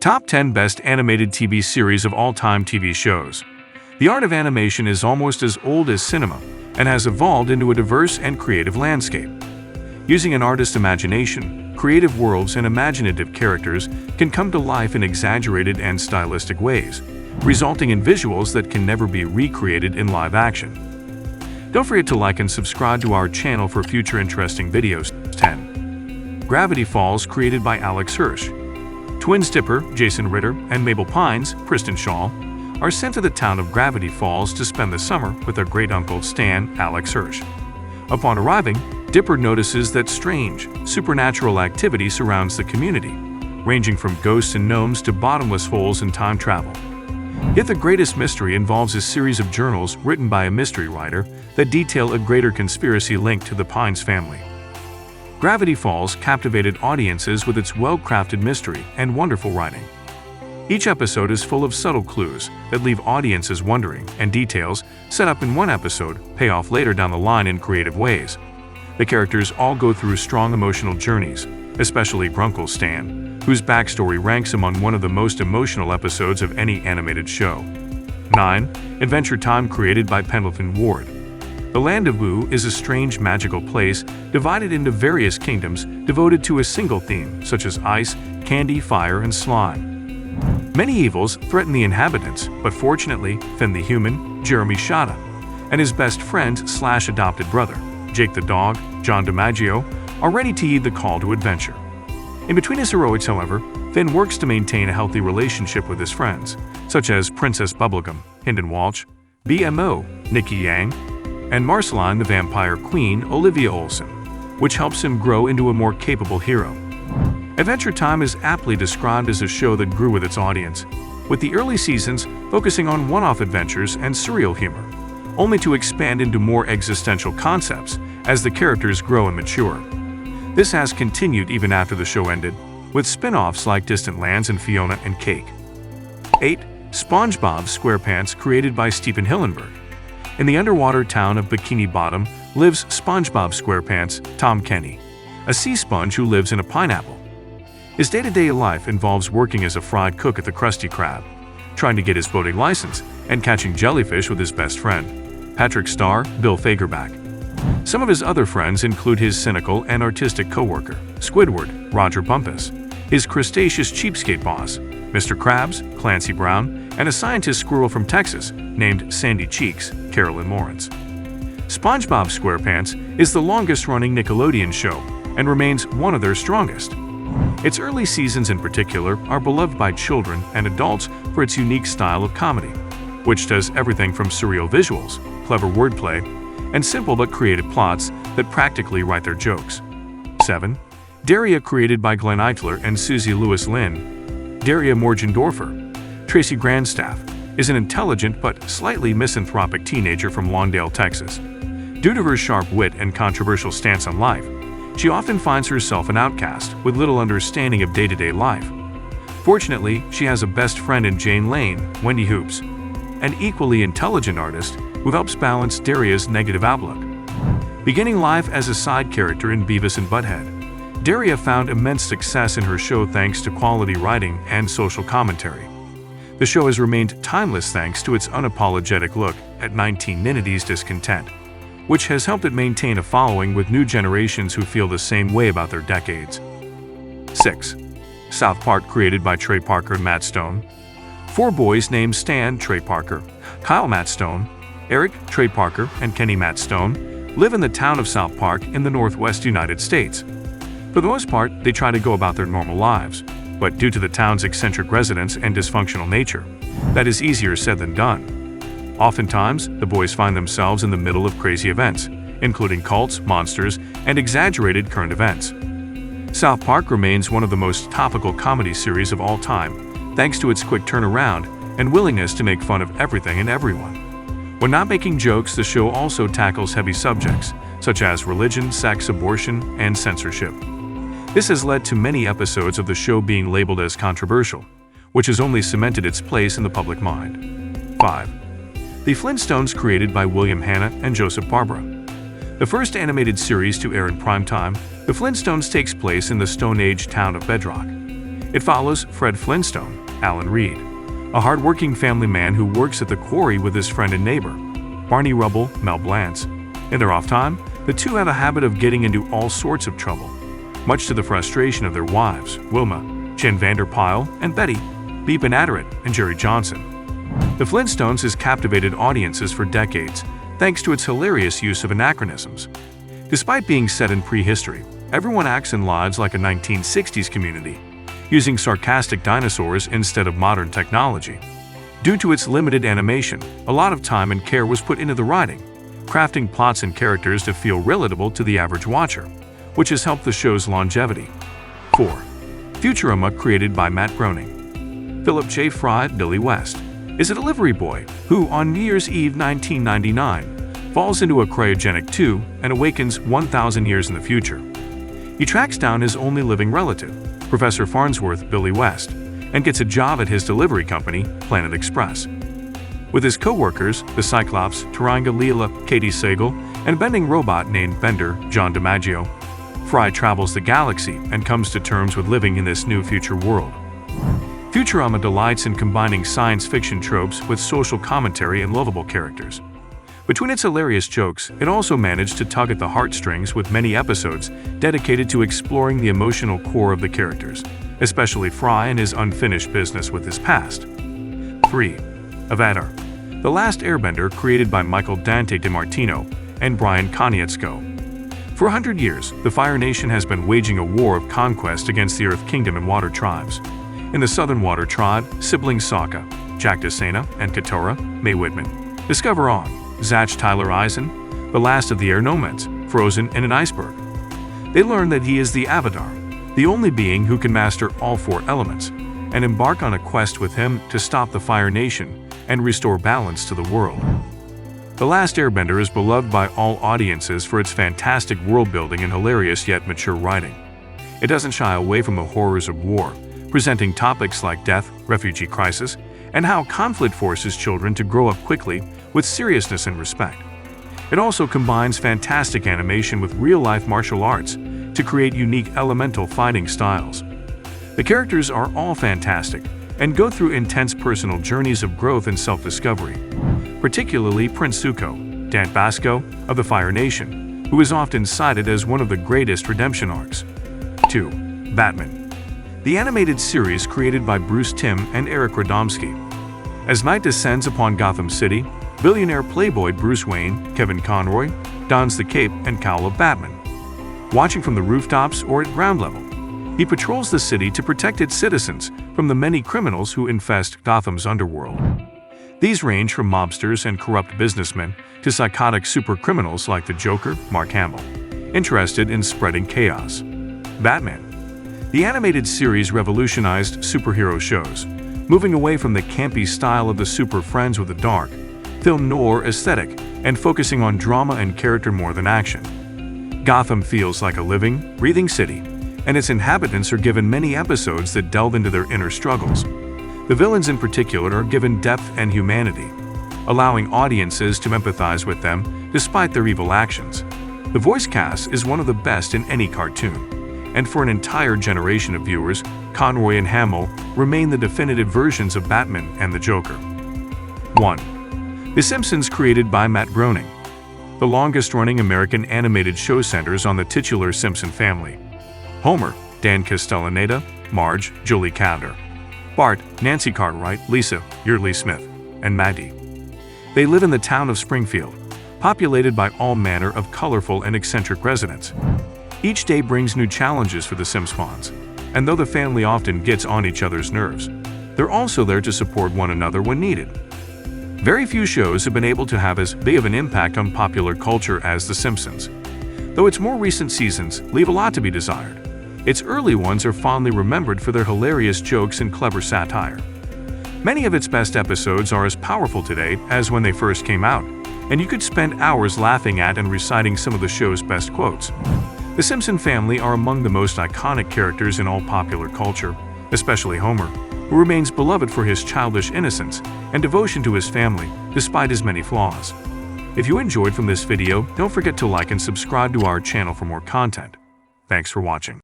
Top 10 Best Animated TV Series of All-Time TV Shows. The art of animation is almost as old as cinema and has evolved into a diverse and creative landscape. Using an artist's imagination, creative worlds and imaginative characters can come to life in exaggerated and stylistic ways, resulting in visuals that can never be recreated in live action. Don't forget to like and subscribe to our channel for future interesting videos. 10. Gravity Falls, created by Alex Hirsch. Twins Dipper, Jason Ritter, and Mabel Pines, Kristen Shaw, are sent to the town of Gravity Falls to spend the summer with their great-uncle Stan, Alex Hirsch. Upon arriving, Dipper notices that strange, supernatural activity surrounds the community, ranging from ghosts and gnomes to bottomless holes and time travel. Yet the greatest mystery involves a series of journals written by a mystery writer that detail a greater conspiracy linked to the Pines family. Gravity Falls captivated audiences with its well-crafted mystery and wonderful writing. Each episode is full of subtle clues that leave audiences wondering, and details set up in one episode pay off later down the line in creative ways. The characters all go through strong emotional journeys, especially Grunkle Stan, whose backstory ranks among one of the most emotional episodes of any animated show. 9. Adventure Time, created by Pendleton Ward. The Land of Boo is a strange magical place divided into various kingdoms devoted to a single theme, such as ice, candy, fire, and slime. Many evils threaten the inhabitants, but fortunately, Finn the human, Jeremy Shada, and his best friend/adopted brother, Jake the dog, John DiMaggio, are ready to heed the call to adventure. In between his heroics, however, Finn works to maintain a healthy relationship with his friends, such as Princess Bubblegum, Hynden Walsh, BMO, Nikki Yang, and Marceline the Vampire Queen, Olivia Olson, which helps him grow into a more capable hero. Adventure Time is aptly described as a show that grew with its audience, with the early seasons focusing on one-off adventures and surreal humor, only to expand into more existential concepts as the characters grow and mature. This has continued even after the show ended, with spin-offs like Distant Lands and Fiona and Cake. 8. SpongeBob SquarePants, created by Stephen Hillenburg. In the underwater town of Bikini Bottom lives SpongeBob SquarePants, Tom Kenny, a sea sponge who lives in a pineapple. His day-to-day life involves working as a fried cook at the Krusty Krab, trying to get his boating license, and catching jellyfish with his best friend, Patrick Star, Bill Fagerback. Some of his other friends include his cynical and artistic co-worker, Squidward, Roger Bumpus, his crustaceous cheapskate boss, Mr. Krabs, Clancy Brown, and a scientist squirrel from Texas named Sandy Cheeks, Carolyn Lawrence. SpongeBob SquarePants is the longest-running Nickelodeon show and remains one of their strongest. Its early seasons in particular are beloved by children and adults for its unique style of comedy, which does everything from surreal visuals, clever wordplay, and simple but creative plots that practically write their jokes. 7. Daria, created by Glenn Eitler and Susie Lewis-Lynn. Daria Morgendorfer, Tracy Grandstaff, is an intelligent but slightly misanthropic teenager from Lawndale, Texas. Due to her sharp wit and controversial stance on life, she often finds herself an outcast with little understanding of day-to-day life. Fortunately, she has a best friend in Jane Lane, Wendy Hoops, an equally intelligent artist who helps balance Daria's negative outlook. Beginning life as a side character in Beavis and Butthead, Daria found immense success in her show thanks to quality writing and social commentary. The show has remained timeless thanks to its unapologetic look at 1990s discontent, which has helped it maintain a following with new generations who feel the same way about their decades. 6. South Park, created by Trey Parker and Matt Stone. 4 boys named Stan Trey Parker, Kyle Matt Stone, Eric Trey Parker, and Kenny Matt Stone live in the town of South Park in the Northwest United States. For the most part, they try to go about their normal lives, but due to the town's eccentric residents and dysfunctional nature, that is easier said than done. Oftentimes, the boys find themselves in the middle of crazy events, including cults, monsters, and exaggerated current events. South Park remains one of the most topical comedy series of all time, thanks to its quick turnaround and willingness to make fun of everything and everyone. When not making jokes, the show also tackles heavy subjects, such as religion, sex, abortion, and censorship. This has led to many episodes of the show being labeled as controversial, which has only cemented its place in the public mind. 5. The Flintstones, created by William Hanna and Joseph Barbara. The first animated series to air in primetime, The Flintstones takes place in the Stone Age town of Bedrock. It follows Fred Flintstone, Alan Reed, a hard-working family man who works at the quarry with his friend and neighbor, Barney Rubble, Mel Blance. In their off time, the two have a habit of getting into all sorts of trouble, much to the frustration of their wives, Wilma, Jen Vanderpyle, and Betty, Beep and Adderit, and Jerry Johnson. The Flintstones has captivated audiences for decades thanks to its hilarious use of anachronisms. Despite being set in prehistory, everyone acts and lives like a 1960s community, using sarcastic dinosaurs instead of modern technology. Due to its limited animation, a lot of time and care was put into the writing, crafting plots and characters to feel relatable to the average watcher, which has helped the show's longevity. 4. Futurama, created by Matt Groening. Philip J. Fry, Billy West, is a delivery boy who, on New Year's Eve 1999, falls into a cryogenic tube and awakens 1,000 years in the future. He tracks down his only living relative, Professor Farnsworth, Billy West, and gets a job at his delivery company, Planet Express. With his co-workers, the Cyclops, Taranga Leela, Katie Sagal, and a bending robot named Bender, John DiMaggio, Fry travels the galaxy and comes to terms with living in this new future world. Futurama delights in combining science fiction tropes with social commentary and lovable characters. Between its hilarious jokes, it also managed to tug at the heartstrings with many episodes dedicated to exploring the emotional core of the characters, especially Fry and his unfinished business with his past. 3. Avatar: The Last Airbender, created by Michael Dante DiMartino and Brian Konietzko. For 100 years, the Fire Nation has been waging a war of conquest against the Earth Kingdom and Water Tribes. In the Southern Water Tribe, siblings Sokka, Jack Desena, and Katara, Mae Whitman, discover Aang, Zach Tyler Eisen, the last of the air nomads, frozen in an iceberg. They learn that he is the Avatar, the only being who can master all 4 elements, and embark on a quest with him to stop the Fire Nation and restore balance to the world. The Last Airbender is beloved by all audiences for its fantastic world-building and hilarious yet mature writing. It doesn't shy away from the horrors of war, presenting topics like death, refugee crisis, and how conflict forces children to grow up quickly with seriousness and respect. It also combines fantastic animation with real-life martial arts to create unique elemental fighting styles. The characters are all fantastic and go through intense personal journeys of growth and self-discovery, particularly Prince Zuko, Dant Basco of the Fire Nation, who is often cited as one of the greatest redemption arcs. 2. Batman: The animated series created by Bruce Timm and Eric Radomski. As night descends upon Gotham City, billionaire playboy Bruce Wayne, Kevin Conroy, dons the cape and cowl of Batman. Watching from the rooftops or at ground level, he patrols the city to protect its citizens from the many criminals who infest Gotham's underworld. These range from mobsters and corrupt businessmen to psychotic supercriminals like the Joker, Mark Hamill, interested in spreading chaos. Batman: The animated series revolutionized superhero shows, moving away from the campy style of the Super Friends with a dark, film noir aesthetic and focusing on drama and character more than action. Gotham feels like a living, breathing city, and its inhabitants are given many episodes that delve into their inner struggles. The villains in particular are given depth and humanity, allowing audiences to empathize with them despite their evil actions. The voice cast is one of the best in any cartoon, and for an entire generation of viewers, Conroy and Hamill remain the definitive versions of Batman and the Joker. 1. The Simpsons, created by Matt Groening. The longest-running American animated show centers on the titular Simpson family. Homer, Dan Castellaneta, Marge, Julie Cadder. Bart, Nancy Cartwright, Lisa, Yeardley Smith, and Maggie. They live in the town of Springfield, populated by all manner of colorful and eccentric residents. Each day brings new challenges for the Simpsons, and though the family often gets on each other's nerves, they're also there to support one another when needed. Very few shows have been able to have as big of an impact on popular culture as The Simpsons. Though its more recent seasons leave a lot to be desired, its early ones are fondly remembered for their hilarious jokes and clever satire. Many of its best episodes are as powerful today as when they first came out, and you could spend hours laughing at and reciting some of the show's best quotes. The Simpson family are among the most iconic characters in all popular culture, especially Homer, who remains beloved for his childish innocence and devotion to his family despite his many flaws. If you enjoyed from this video, don't forget to like and subscribe to our channel for more content. Thanks for watching.